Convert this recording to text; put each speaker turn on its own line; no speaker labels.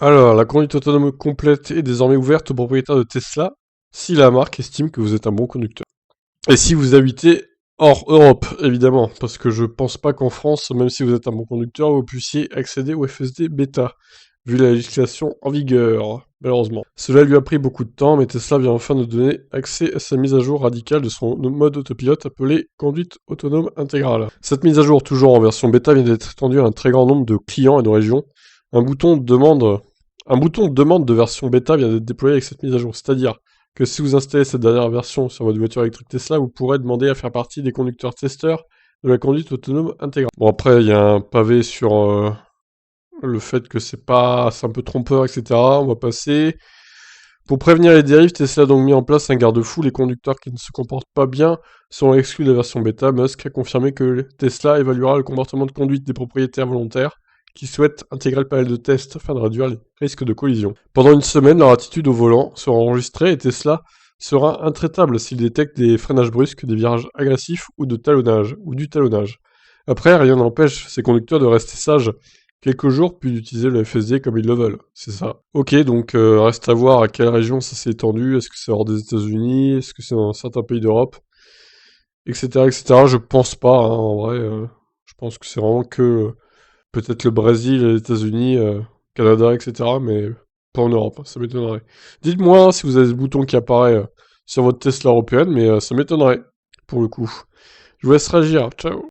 Alors, la conduite autonome complète est désormais ouverte aux propriétaires de Tesla si la marque estime que vous êtes un bon conducteur. Et si vous habitez hors Europe, évidemment, parce que je pense pas qu'en France, même si vous êtes un bon conducteur, vous puissiez accéder au FSD bêta, vu la législation en vigueur, malheureusement. Cela lui a pris beaucoup de temps, mais Tesla vient enfin de donner accès à sa mise à jour radicale de son mode autopilote appelé conduite autonome intégrale. Cette mise à jour, toujours en version bêta, vient d'être étendue à un très grand nombre de clients et de régions. Un bouton de demande, un bouton de demande de version bêta vient d'être déployé avec cette mise à jour, c'est-à-dire que si vous installez cette dernière version sur votre voiture électrique Tesla, vous pourrez demander à faire partie des conducteurs testeurs de la conduite autonome intégrale. Bon, après, il y a un pavé sur le fait que c'est un peu trompeur, etc. On va passer. Pour prévenir les dérives, Tesla a donc mis en place un garde-fou. Les conducteurs qui ne se comportent pas bien sont exclus de la version bêta. Musk a confirmé que Tesla évaluera le comportement de conduite des propriétaires volontaires qui souhaitent intégrer le panel de test afin de réduire les risques de collision. Pendant une semaine, leur attitude au volant sera enregistrée et Tesla sera intraitable s'il détecte des freinages brusques, des virages agressifs ou du talonnage. Après, rien n'empêche ces conducteurs de rester sages quelques jours puis d'utiliser le FSD comme ils le veulent. C'est ça. Ok, donc reste à voir à quelle région ça s'est étendu. Est-ce que c'est hors des États-Unis? Est-ce que c'est dans certains pays d'Europe? Etc. etc. Je pense pas, hein, en vrai. Je pense que c'est vraiment que peut-être le Brésil, les États-Unis, Canada, etc. Mais pas en Europe, hein, ça m'étonnerait. Dites-moi hein, si vous avez ce bouton qui apparaît sur votre Tesla européenne, mais ça m'étonnerait, pour le coup. Je vous laisse réagir. Ciao.